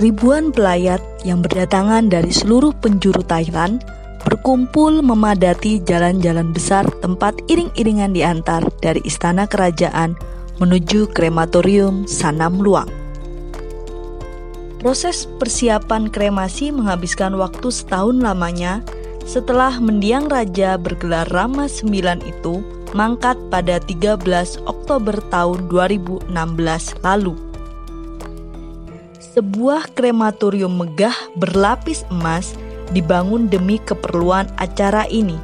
Ribuan pelayat yang berdatangan dari seluruh penjuru Thailand berkumpul memadati jalan-jalan besar tempat iring-iringan diantar dari istana kerajaan menuju krematorium Sanam Luang. Proses persiapan kremasi menghabiskan waktu setahun lamanya setelah mendiang raja bergelar Rama IX itu mangkat pada 13 Oktober tahun 2016 lalu. Sebuah krematorium megah berlapis emas dibangun demi keperluan acara ini.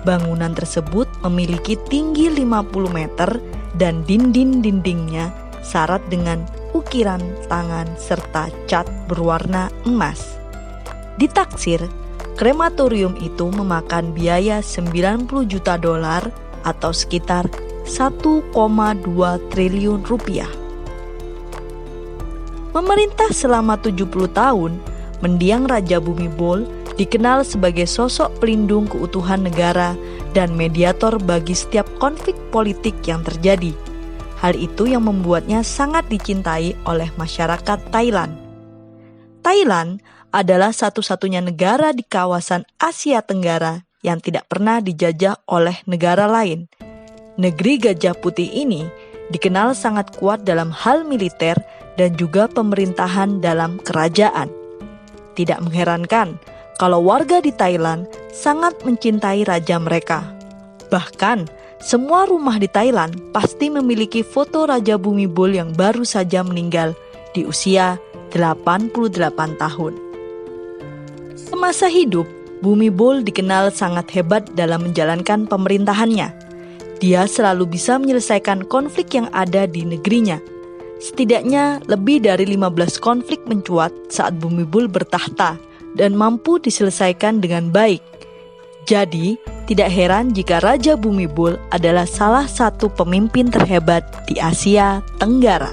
Bangunan tersebut memiliki tinggi 50 meter dan dinding-dindingnya syarat dengan ukiran tangan serta cat berwarna emas. Ditaksir, krematorium itu memakan biaya 90 juta dolar atau sekitar 1,2 triliun rupiah. Memerintah selama 70 tahun, mendiang Raja Bhumibol dikenal sebagai sosok pelindung keutuhan negara dan mediator bagi setiap konflik politik yang terjadi. Hal itu yang membuatnya sangat dicintai oleh masyarakat Thailand. Thailand adalah satu-satunya negara di kawasan Asia Tenggara yang tidak pernah dijajah oleh negara lain. Negeri Gajah Putih ini dikenal sangat kuat dalam hal militer dan juga pemerintahan dalam kerajaan. Tidak mengherankan kalau warga di Thailand sangat mencintai raja mereka. Bahkan, semua rumah di Thailand pasti memiliki foto Raja Bhumibol yang baru saja meninggal di usia 88 tahun. Semasa hidup, Bhumibol dikenal sangat hebat dalam menjalankan pemerintahannya. Dia selalu bisa menyelesaikan konflik yang ada di negerinya. Setidaknya lebih dari 15 konflik mencuat saat Bhumibol bertahta dan mampu diselesaikan dengan baik. Jadi, tidak heran jika Raja Bhumibol adalah salah satu pemimpin terhebat di Asia Tenggara.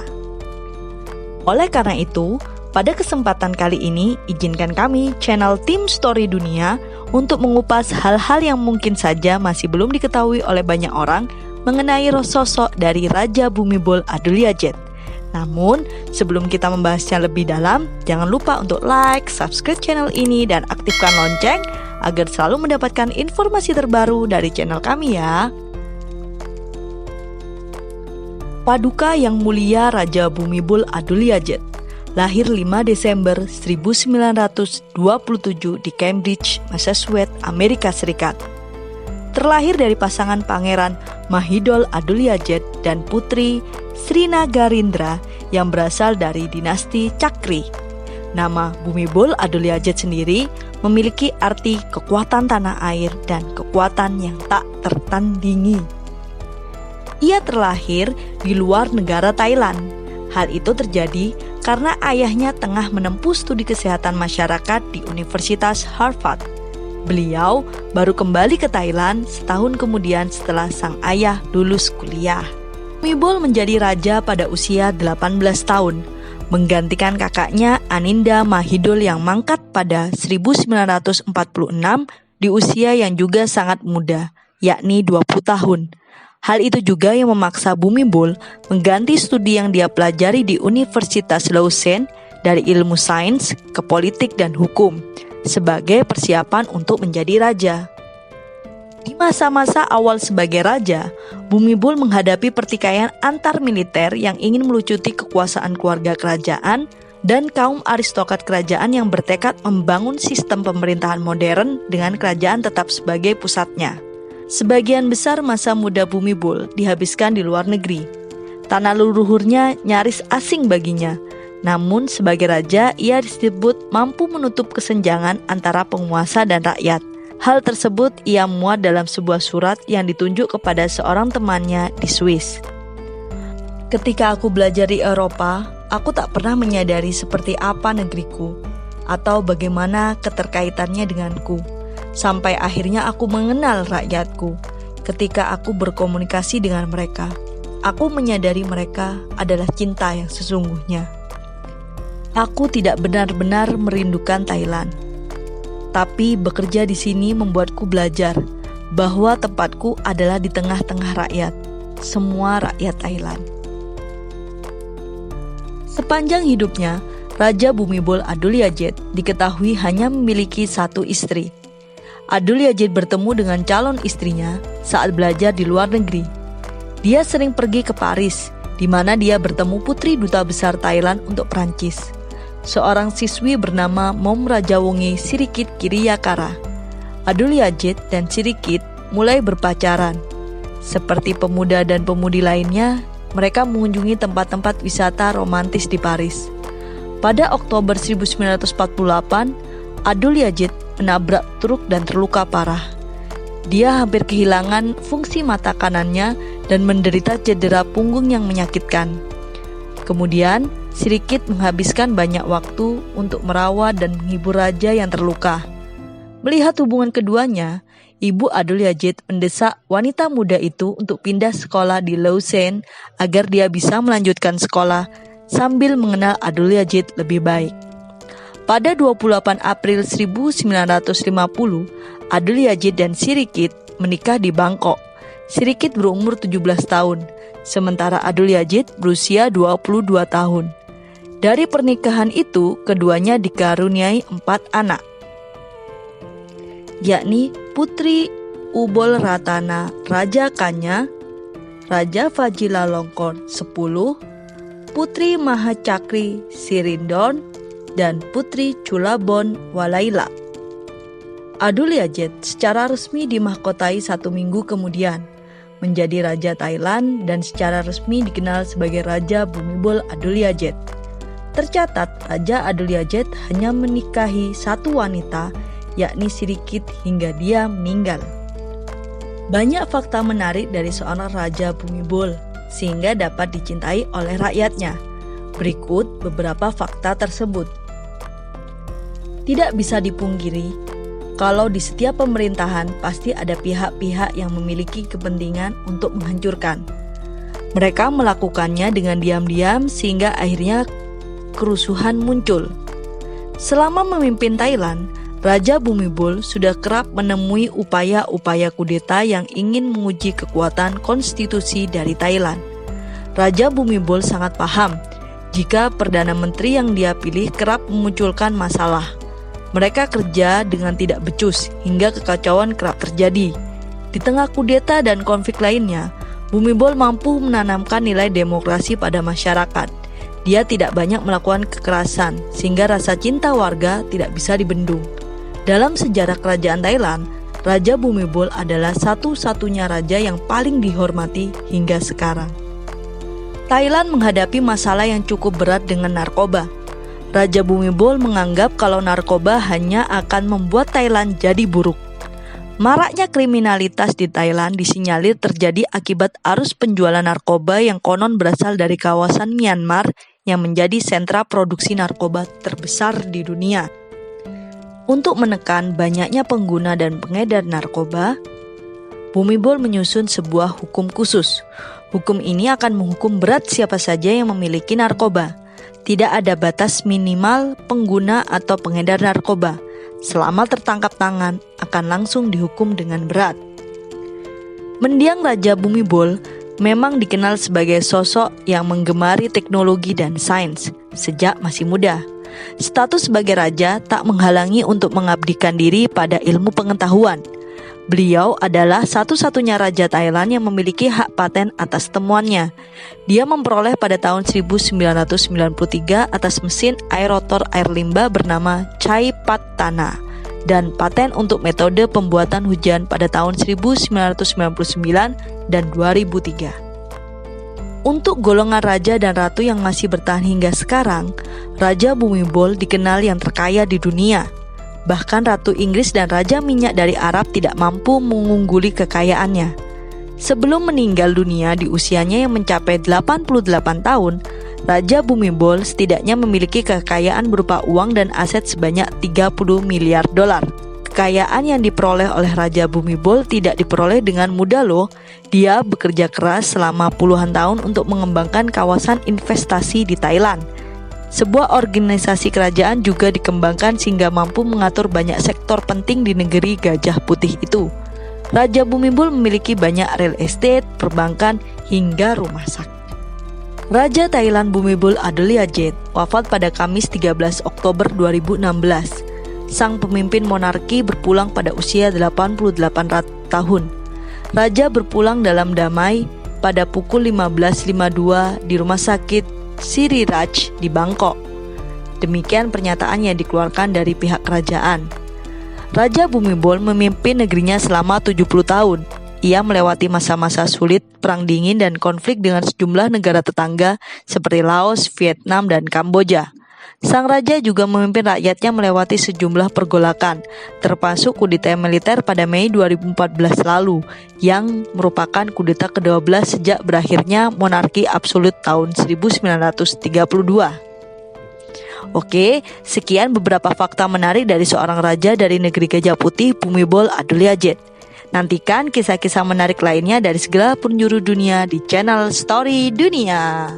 Oleh karena itu, pada kesempatan kali ini, izinkan kami, channel Tim Story Dunia, untuk mengupas hal-hal yang mungkin saja masih belum diketahui oleh banyak orang mengenai sosok dari Raja Bhumibol Adulyadej. Namun, sebelum kita membahasnya lebih dalam, jangan lupa untuk like, subscribe channel ini, dan aktifkan lonceng agar selalu mendapatkan informasi terbaru dari channel kami ya. Paduka Yang Mulia Raja Bhumibol Adulyadej lahir 5 Desember 1927 di Cambridge, Massachusetts, Amerika Serikat. Terlahir dari pasangan Pangeran Mahidol Adulyadej dan Putri Srinagarindra yang berasal dari dinasti Chakri. Nama Bhumibol Adulyadej sendiri memiliki arti kekuatan tanah air dan kekuatan yang tak tertandingi. Ia terlahir di luar negara Thailand. Hal itu terjadi karena ayahnya tengah menempuh studi kesehatan masyarakat di Universitas Harvard. Beliau baru kembali ke Thailand setahun kemudian setelah sang ayah lulus kuliah. Bhumibol menjadi raja pada usia 18 tahun, menggantikan kakaknya Aninda Mahidol yang mangkat pada 1946 di usia yang juga sangat muda, yakni 20 tahun. Hal itu juga yang memaksa Bhumibol mengganti studi yang dia pelajari di Universitas Lausanne dari ilmu sains ke politik dan hukum sebagai persiapan untuk menjadi raja. Di masa-masa awal sebagai raja, Bhumibol menghadapi pertikaian antar militer yang ingin melucuti kekuasaan keluarga kerajaan dan kaum aristokrat kerajaan yang bertekad membangun sistem pemerintahan modern dengan kerajaan tetap sebagai pusatnya. Sebagian besar masa muda Bhumibol dihabiskan di luar negeri. Tanah leluhurnya nyaris asing baginya. Namun sebagai raja, ia disebut mampu menutup kesenjangan antara penguasa dan rakyat. Hal tersebut ia muat dalam sebuah surat yang ditunjuk kepada seorang temannya di Swiss. Ketika aku belajar di Eropa, aku tak pernah menyadari seperti apa negeriku atau bagaimana keterkaitannya denganku. Sampai akhirnya aku mengenal rakyatku. Ketika aku berkomunikasi dengan mereka, aku menyadari mereka adalah cinta yang sesungguhnya. Aku tidak benar-benar merindukan Thailand. Tapi bekerja di sini membuatku belajar bahwa tempatku adalah di tengah-tengah rakyat, semua rakyat Thailand. Sepanjang hidupnya, Raja Bhumibol Adulyadej diketahui hanya memiliki satu istri. Adulyadej bertemu dengan calon istrinya saat belajar di luar negeri. Dia sering pergi ke Paris, di mana dia bertemu putri duta besar Thailand untuk Prancis, seorang siswi bernama Mom Rajawonggi Sirikit Kiriyakara. Adulyadej dan Sirikit mulai berpacaran. Seperti pemuda dan pemudi lainnya, mereka mengunjungi tempat-tempat wisata romantis di Paris. Pada Oktober 1948, Adulyadej menabrak truk dan terluka parah. Dia hampir kehilangan fungsi mata kanannya dan menderita cedera punggung yang menyakitkan. Kemudian, Sirikit menghabiskan banyak waktu untuk merawat dan menghibur raja yang terluka. Melihat hubungan keduanya, Ibu Adulyadej mendesak wanita muda itu untuk pindah sekolah di Lausanne agar dia bisa melanjutkan sekolah sambil mengenal Adulyadej lebih baik. Pada 28 April 1950, Adulyadej dan Sirikit menikah di Bangkok. Sirikit berumur 17 tahun, sementara Adulyadej berusia 22 tahun. Dari pernikahan itu, keduanya dikaruniai 4 anak, yakni Putri Ubol Ratana Raja Kanya, Raja Vajilalongkorn 10, Putri Mahachakri Sirindorn, dan Putri Chulabon Walaila. Adulyadej secara resmi dimahkotai 1 minggu kemudian, menjadi Raja Thailand dan secara resmi dikenal sebagai Raja Bhumibol Adulyadej. Tercatat, Raja Adulyadej hanya menikahi 1 wanita, yakni Sirikit, hingga dia meninggal. Banyak fakta menarik dari seorang Raja Bhumibol, sehingga dapat dicintai oleh rakyatnya. Berikut beberapa fakta tersebut. Tidak bisa dipungkiri, kalau di setiap pemerintahan pasti ada pihak-pihak yang memiliki kepentingan untuk menghancurkan. Mereka melakukannya dengan diam-diam sehingga akhirnya kerusuhan muncul. Selama memimpin Thailand, Raja Bhumibol sudah kerap menemui upaya-upaya kudeta yang ingin menguji kekuatan konstitusi dari Thailand. Raja Bhumibol sangat paham jika Perdana Menteri yang dia pilih kerap memunculkan masalah. Mereka kerja dengan tidak becus hingga kekacauan kerap terjadi. Di tengah kudeta dan konflik lainnya, Bhumibol mampu menanamkan nilai demokrasi pada masyarakat. Dia tidak banyak melakukan kekerasan sehingga rasa cinta warga tidak bisa dibendung. Dalam sejarah kerajaan Thailand, Raja Bhumibol adalah satu-satunya raja yang paling dihormati hingga sekarang. Thailand menghadapi masalah yang cukup berat dengan narkoba. Raja Bhumibol menganggap kalau narkoba hanya akan membuat Thailand jadi buruk. Maraknya kriminalitas di Thailand disinyalir terjadi akibat arus penjualan narkoba yang konon berasal dari kawasan Myanmar yang menjadi sentra produksi narkoba terbesar di dunia. Untuk menekan banyaknya pengguna dan pengedar narkoba, Bhumibol menyusun sebuah hukum khusus. Hukum ini akan menghukum berat siapa saja yang memiliki narkoba. Tidak ada batas minimal pengguna atau pengedar narkoba. Selama tertangkap tangan, akan langsung dihukum dengan berat. Mendiang Raja Bhumibol memang dikenal sebagai sosok yang menggemari teknologi dan sains sejak masih muda. Status sebagai raja tak menghalangi untuk mengabdikan diri pada ilmu pengetahuan. Beliau adalah satu-satunya raja Thailand yang memiliki hak paten atas temuannya. Dia memperoleh pada tahun 1993 atas mesin aerotor air limbah bernama Chai Pat Tana dan paten untuk metode pembuatan hujan pada tahun 1999 dan 2003. Untuk golongan raja dan ratu yang masih bertahan hingga sekarang, Raja Bhumibol dikenal yang terkaya di dunia. Bahkan Ratu Inggris dan Raja Minyak dari Arab tidak mampu mengungguli kekayaannya. Sebelum meninggal dunia di usianya yang mencapai 88 tahun, Raja Bhumibol setidaknya memiliki kekayaan berupa uang dan aset sebanyak 30 miliar dolar. Kekayaan yang diperoleh oleh Raja Bhumibol tidak diperoleh dengan mudah loh. Dia bekerja keras selama puluhan tahun untuk mengembangkan kawasan investasi di Thailand. Sebuah organisasi kerajaan juga dikembangkan sehingga mampu mengatur banyak sektor penting di negeri Gajah Putih itu. Raja Bhumibol memiliki banyak real estate, perbankan, hingga rumah sakit. Raja Thailand Bhumibol Adulyadej wafat pada Kamis 13 Oktober 2016. Sang pemimpin monarki berpulang pada usia 88 tahun. Raja berpulang dalam damai pada pukul 15.52 di Rumah Sakit Siriraj di Bangkok. Demikian pernyataan yang dikeluarkan dari pihak kerajaan. Raja Bhumibol memimpin negerinya selama 70 tahun. Ia melewati masa-masa sulit, perang dingin, dan konflik dengan sejumlah negara tetangga seperti Laos, Vietnam, dan Kamboja. Sang raja juga memimpin rakyatnya melewati sejumlah pergolakan, termasuk kudeta militer pada Mei 2014 lalu, yang merupakan kudeta ke-12 sejak berakhirnya monarki absolut tahun 1932. Oke, sekian beberapa fakta menarik dari seorang raja dari negeri Gajah Putih, Bhumibol Adulyadej. Nantikan kisah-kisah menarik lainnya dari segala penjuru dunia di channel Story Dunia.